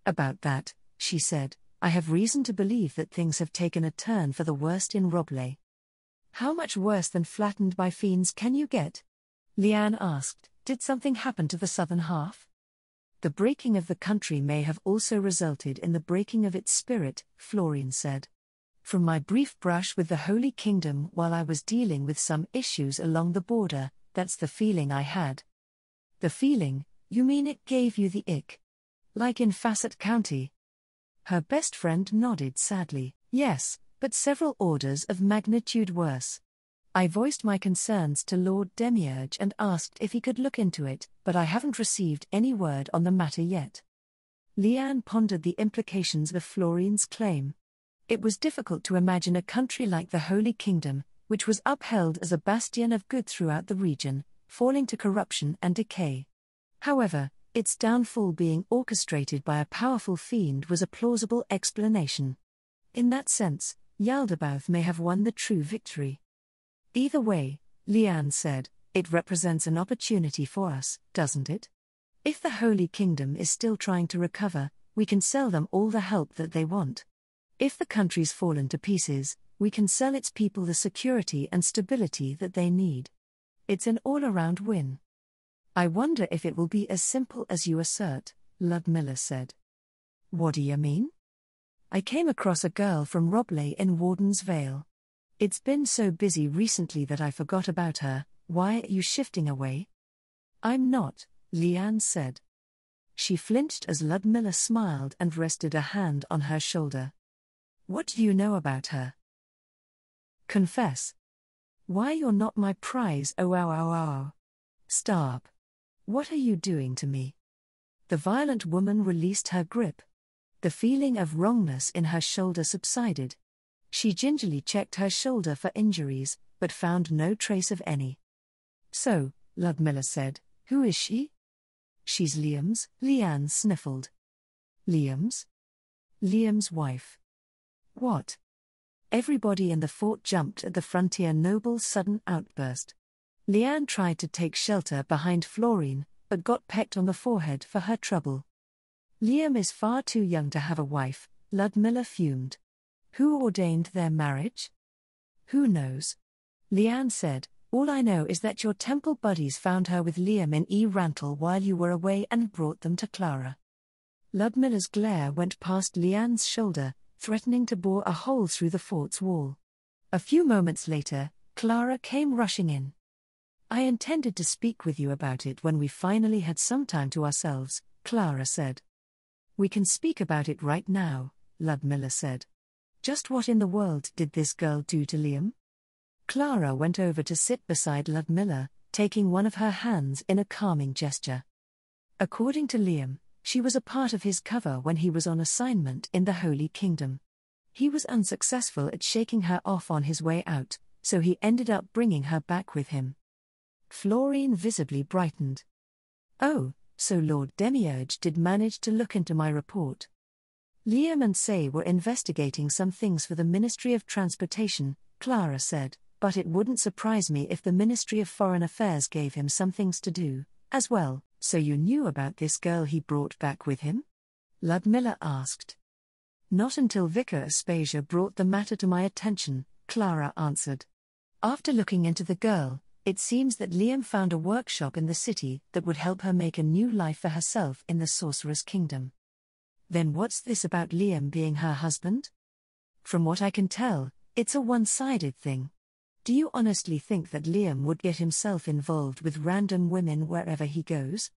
About that, she said, I have reason to believe that things have taken a turn for the worst in Roble. How much worse than flattened by fiends can you get? Liane asked, did something happen to the southern half? The breaking of the country may have also resulted in the breaking of its spirit, Florine said. From my brief brush with the Holy Kingdom while I was dealing with some issues along the border, that's the feeling I had. The feeling, you mean it gave you the ick? Like in Facet County? Her best friend nodded sadly. Yes, but several orders of magnitude worse. I voiced my concerns to Lord Demiurge and asked if he could look into it, but I haven't received any word on the matter yet. Liane pondered the implications of Florine's claim. It was difficult to imagine a country like the Holy Kingdom, which was upheld as a bastion of good throughout the region, falling to corruption and decay. However, its downfall being orchestrated by a powerful fiend was a plausible explanation. In that sense, Yaldabaoth may have won the true victory. Either way, Liane said, it represents an opportunity for us, doesn't it? If the Holy Kingdom is still trying to recover, we can sell them all the help that they want. If the country's fallen to pieces, we can sell its people the security and stability that they need. It's an all-around win. I wonder if it will be as simple as you assert, Ludmilla said. What do you mean? I came across a girl from Roble in Warden's Vale. It's been so busy recently that I forgot about her. Why are you shifting away? I'm not, Liane said. She flinched as Ludmilla smiled and rested a hand on her shoulder. What do you know about her? Confess. Why you're not my prize, oh. Stop. What are you doing to me? The violent woman released her grip. The feeling of wrongness in her shoulder subsided. She gingerly checked her shoulder for injuries, but found no trace of any. So, Ludmilla said, who is she? She's Liam's, Liane sniffled. Liam's? Liam's wife. What? Everybody in the fort jumped at the frontier noble's sudden outburst. Liane tried to take shelter behind Florine, but got pecked on the forehead for her trouble. Liam is far too young to have a wife, Ludmilla fumed. Who ordained their marriage? Who knows? Liane said, all I know is that your temple buddies found her with Liam in Rantel while you were away and brought them to Clara. Ludmilla's glare went past Liane's shoulder, threatening to bore a hole through the fort's wall. A few moments later, Clara came rushing in. I intended to speak with you about it when we finally had some time to ourselves, Clara said. We can speak about it right now, Ludmilla said. Just what in the world did this girl do to Liam? Clara went over to sit beside Ludmilla, taking one of her hands in a calming gesture. According to Liam, she was a part of his cover when he was on assignment in the Holy Kingdom. He was unsuccessful at shaking her off on his way out, so he ended up bringing her back with him. Florine visibly brightened. Oh, so Lord Demiurge did manage to look into my report. Liam and Say were investigating some things for the Ministry of Transportation, Clara said, but it wouldn't surprise me if the Ministry of Foreign Affairs gave him some things to do, as well. So you knew about this girl he brought back with him? Ludmilla asked. Not until Vicar Aspasia brought the matter to my attention, Clara answered. After looking into the girl, It seems that Liam found a workshop in the city that would help her make a new life for herself in the Sorcerer's Kingdom. Then what's this about Liam being her husband? From what I can tell, it's a one-sided thing. Do you honestly think that Liam would get himself involved with random women wherever he goes?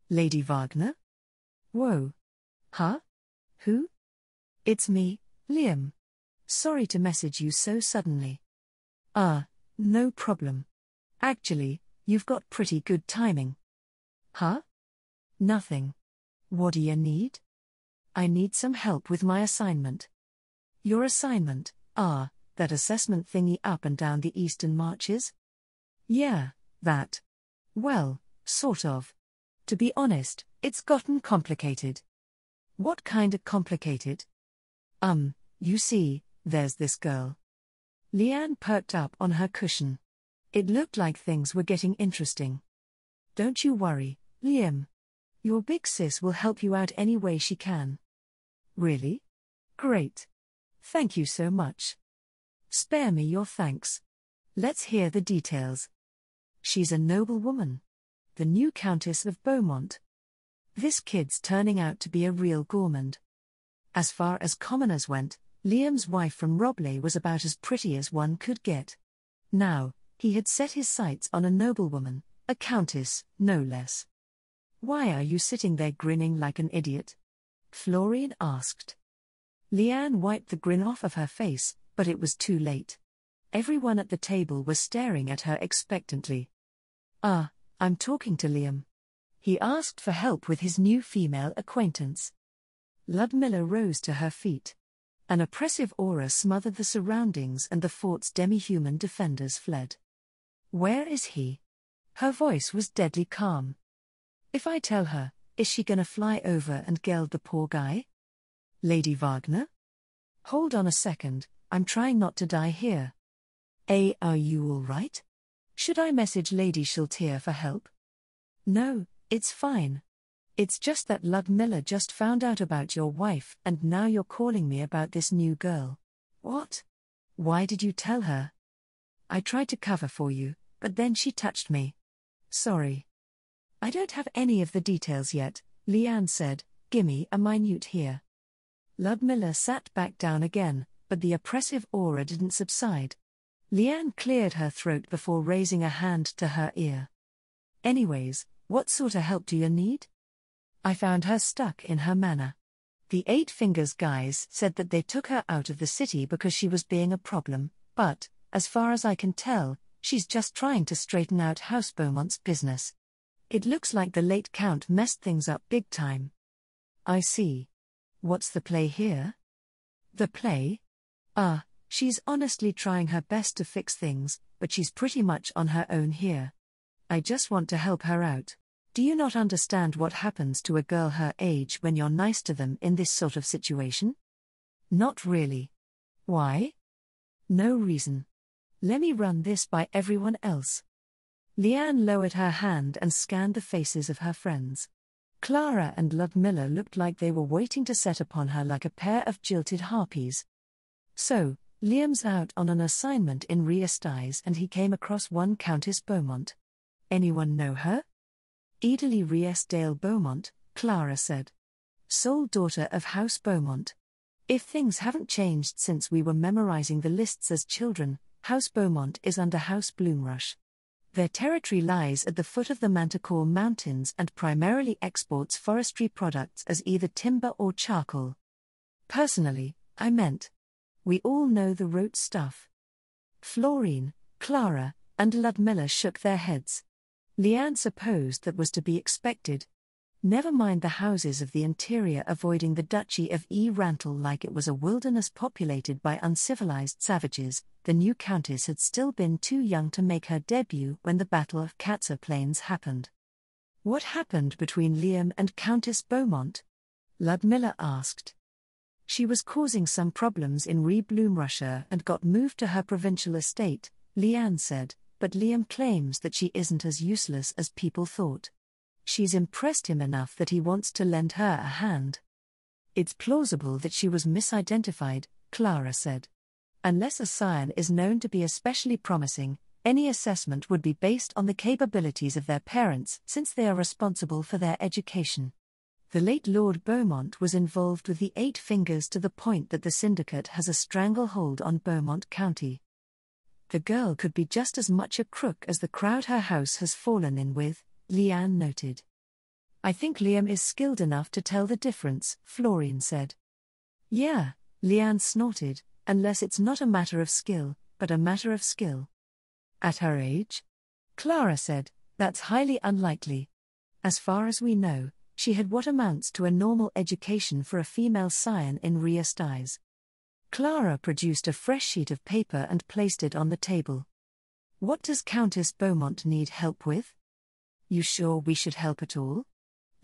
Lady Wagner? Whoa. Huh? Who? It's me, Liam. Sorry to message you so suddenly. No problem. Actually, you've got pretty good timing. Huh? Nothing. What do you need? I need some help with my assignment. Your assignment, that assessment thingy up and down the Eastern Marches? Yeah, that. Well, sort of. To be honest, it's gotten complicated. What kinda complicated? You see, there's this girl. Leanne perked up on her cushion. It looked like things were getting interesting. Don't you worry, Liam. Your big sis will help you out any way she can. Really? Great. Thank you so much. Spare me your thanks. Let's hear the details. She's a noble woman. The new Countess of Beaumont. This kid's turning out to be a real gourmand. As far as commoners went, Liam's wife from Robley was about as pretty as one could get. Now, he had set his sights on a noblewoman, a countess, no less. Why are you sitting there grinning like an idiot? Florian asked. Leanne wiped the grin off of her face, but it was too late. Everyone at the table was staring at her expectantly. I'm talking to Liam. He asked for help with his new female acquaintance. Ludmilla rose to her feet. An oppressive aura smothered the surroundings and the fort's demi-human defenders fled. Where is he? Her voice was deadly calm. If I tell her, is she gonna fly over and geld the poor guy? Lady Wagner? Hold on a second, I'm trying not to die here. Are you all right? Should I message Lady Shaltier for help? No, it's fine. It's just that Ludmilla just found out about your wife and now you're calling me about this new girl. What? Why did you tell her? I tried to cover for you, but then she touched me. Sorry. I don't have any of the details yet, Leanne said, gimme a minute here. Ludmilla sat back down again, but the oppressive aura didn't subside. Leanne cleared her throat before raising a hand to her ear. Anyways, what sort of help do you need? I found her stuck in her manor. The Eight Fingers guys said that they took her out of the city because she was being a problem, but, as far as I can tell, she's just trying to straighten out House Beaumont's business. It looks like the late Count messed things up big time. I see. What's the play here? The play? She's honestly trying her best to fix things, but she's pretty much on her own here. I just want to help her out. Do you not understand what happens to a girl her age when you're nice to them in this sort of situation? Not really. Why? No reason. Let me run this by everyone else. Leanne lowered her hand and scanned the faces of her friends. Clara and Ludmilla looked like they were waiting to set upon her like a pair of jilted harpies. So, Liam's out on an assignment in Riestize and he came across one Countess Beaumont. Anyone know her? Edalie Riesdale Beaumont, Clara said. Sole daughter of House Beaumont. If things haven't changed since we were memorizing the lists as children, House Beaumont is under House Bloomrush. Their territory lies at the foot of the Manticore Mountains and primarily exports forestry products as either timber or charcoal. Personally, I meant. We all know the rote stuff. Florine, Clara, and Ludmilla shook their heads. Leanne supposed that was to be expected. Never mind the houses of the interior avoiding the Duchy of Rantle like it was a wilderness populated by uncivilized savages, the new countess had still been too young to make her debut when the Battle of Katza Plains happened. What happened between Liam and Countess Beaumont? Ludmilla asked. She was causing some problems in Bloomrusher and got moved to her provincial estate, Leanne said, but Liam claims that she isn't as useless as people thought. She's impressed him enough that he wants to lend her a hand. It's plausible that she was misidentified, Clara said. Unless a scion is known to be especially promising, Any assessment would be based on the capabilities of their parents since they are responsible for their education. The late Lord Beaumont was involved with the Eight Fingers to the point that the syndicate has a stranglehold on Beaumont County. The girl could be just as much a crook as the crowd her house has fallen in with, Leanne noted. I think Liam is skilled enough to tell the difference, Florine said. Yeah, Leanne snorted, unless it's not a matter of skill, but a matter of skill. At her age? Clara said, that's highly unlikely. As far as we know, she had what amounts to a normal education for a female scion in Rhea eyes. Clara produced a fresh sheet of paper and placed it on the table. What does Countess Beaumont need help with? You sure we should help at all?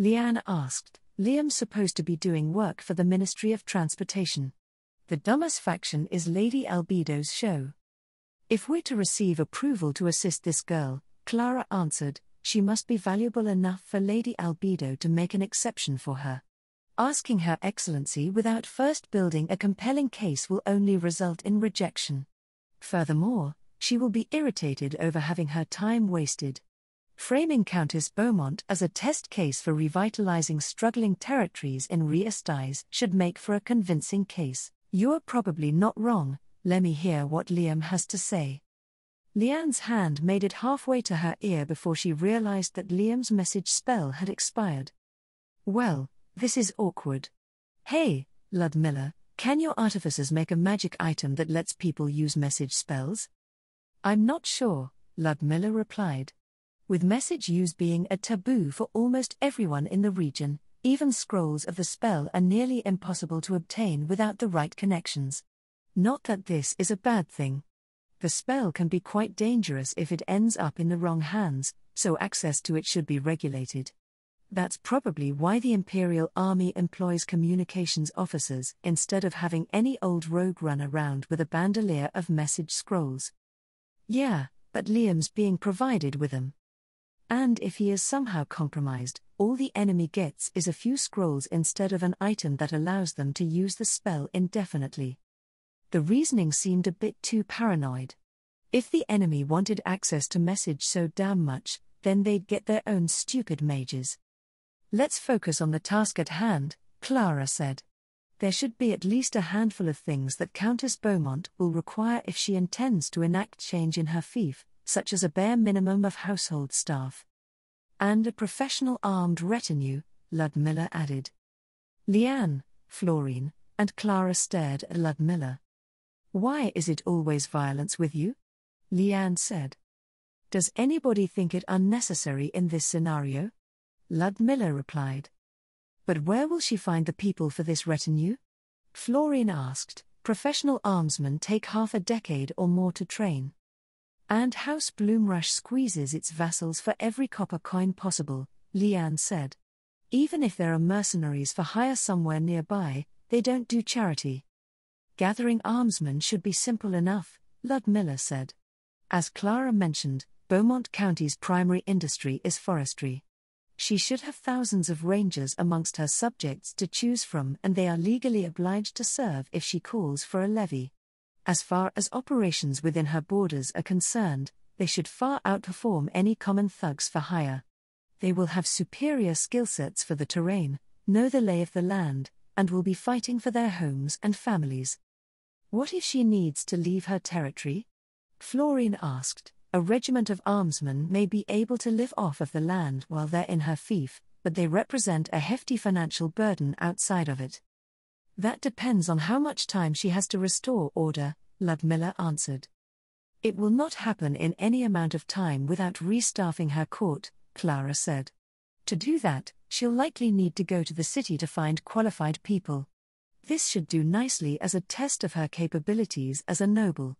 Leanne asked. Liam's supposed to be doing work for the Ministry of Transportation. The dumbest faction is Lady Albedo's show. If we're to receive approval to assist this girl, Clara answered, she must be valuable enough for Lady Albedo to make an exception for her. Asking Her Excellency without first building a compelling case will only result in rejection. Furthermore, she will be irritated over having her time wasted. Framing Countess Beaumont as a test case for revitalizing struggling territories in Rhea eyes should make for a convincing case. You're probably not wrong. Let me hear what Liam has to say. Leanne's hand made it halfway to her ear before she realized that Liam's message spell had expired. Well, this is awkward. Hey, Ludmilla, can your artificers make a magic item that lets people use message spells? I'm not sure, Ludmilla replied. With message use being a taboo for almost everyone in the region, even scrolls of the spell are nearly impossible to obtain without the right connections. Not that this is a bad thing. The spell can be quite dangerous if it ends up in the wrong hands, so access to it should be regulated. That's probably why the Imperial Army employs communications officers instead of having any old rogue run around with a bandolier of message scrolls. Yeah, but Liam's being provided with them. And if he is somehow compromised, all the enemy gets is a few scrolls instead of an item that allows them to use the spell indefinitely. The reasoning seemed a bit too paranoid. If the enemy wanted access to message so damn much, then they'd get their own stupid mages. Let's focus on the task at hand, Clara said. There should be at least a handful of things that Countess Beaumont will require if she intends to enact change in her fief, such as a bare minimum of household staff. And a professional armed retinue, Ludmilla added. Leanne, Florine, and Clara stared at Ludmilla. Why is it always violence with you? Leanne said. Does anybody think it unnecessary in this scenario? Ludmilla replied. But where will she find the people for this retinue? Florine asked. Professional armsmen take half a decade or more to train. And House Bloomrush squeezes its vassals for every copper coin possible, Leanne said. Even if there are mercenaries for hire somewhere nearby, they don't do charity. Gathering armsmen should be simple enough, Ludmilla said. As Clara mentioned, Beaumont County's primary industry is forestry. She should have thousands of rangers amongst her subjects to choose from, and they are legally obliged to serve if she calls for a levy. As far as operations within her borders are concerned, they should far outperform any common thugs for hire. They will have superior skill sets for the terrain, know the lay of the land, and will be fighting for their homes and families. What if she needs to leave her territory? Florine asked. A regiment of armsmen may be able to live off of the land while they're in her fief, but they represent a hefty financial burden outside of it. That depends on how much time she has to restore order, Ludmilla answered. It will not happen in any amount of time without restaffing her court, Clara said. To do that, she'll likely need to go to the city to find qualified people. This should do nicely as a test of her capabilities as a noble.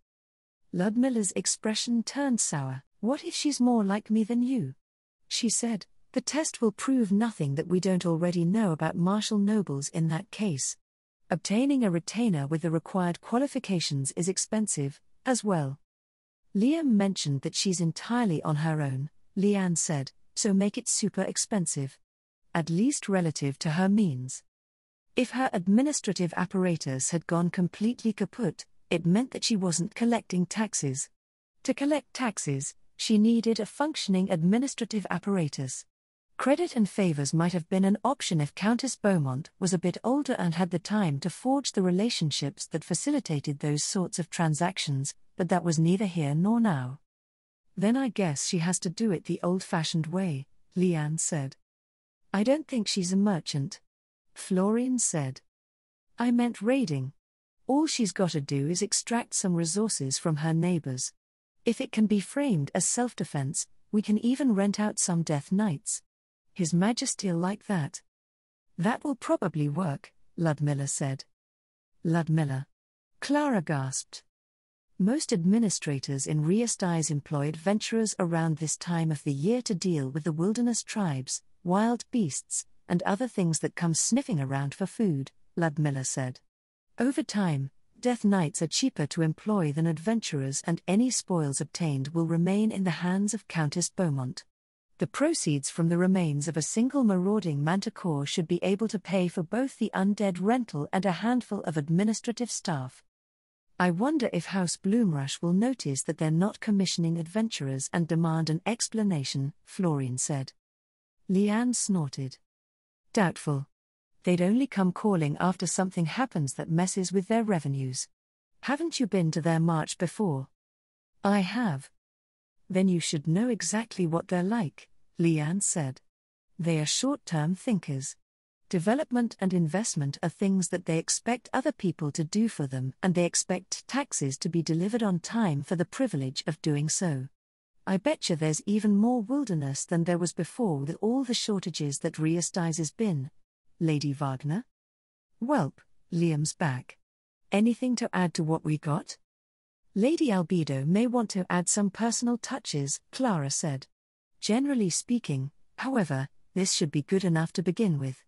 Ludmilla's expression turned sour. What if she's more like me than you? She said, the test will prove nothing that we don't already know about martial nobles in that case. Obtaining a retainer with the required qualifications is expensive, as well. Liam mentioned that she's entirely on her own, Leanne said, so make it super expensive. At least relative to her means. If her administrative apparatus had gone completely kaput, it meant that she wasn't collecting taxes. To collect taxes, she needed a functioning administrative apparatus. Credit and favors might have been an option if Countess Beaumont was a bit older and had the time to forge the relationships that facilitated those sorts of transactions, but that was neither here nor now. Then I guess she has to do it the old-fashioned way, Leanne said. I don't think she's a merchant. Florine said. I meant raiding. All she's got to do is extract some resources from her neighbors. If it can be framed as self-defense, we can even rent out some death knights. His Majesty'll like that. That will probably work, Ludmilla said. Ludmilla. Clara gasped. Most administrators in Riastai's employ adventurers around this time of the year to deal with the wilderness tribes, wild beasts, and other things that come sniffing around for food, Ludmilla said. Over time, death knights are cheaper to employ than adventurers, and any spoils obtained will remain in the hands of Countess Beaumont. The proceeds from the remains of a single marauding manticore should be able to pay for both the undead rental and a handful of administrative staff. I wonder if House Bloomrush will notice that they're not commissioning adventurers and demand an explanation, Florine said. Leanne snorted. Doubtful. They'd only come calling after something happens that messes with their revenues. Haven't you been to their march before? I have. Then you should know exactly what they're like, Leanne said. They are short-term thinkers. Development and investment are things that they expect other people to do for them, and they expect taxes to be delivered on time for the privilege of doing so. I betcha there's even more wilderness than there was before with all the shortages that Riastai's has been. Lady Wagner? Welp, Liam's back. Anything to add to what we got? Lady Albedo may want to add some personal touches, Clara said. Generally speaking, however, this should be good enough to begin with.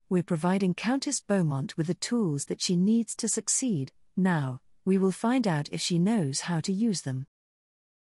We're providing Countess Beaumont with the tools that she needs to succeed. Now, we will find out if she knows how to use them.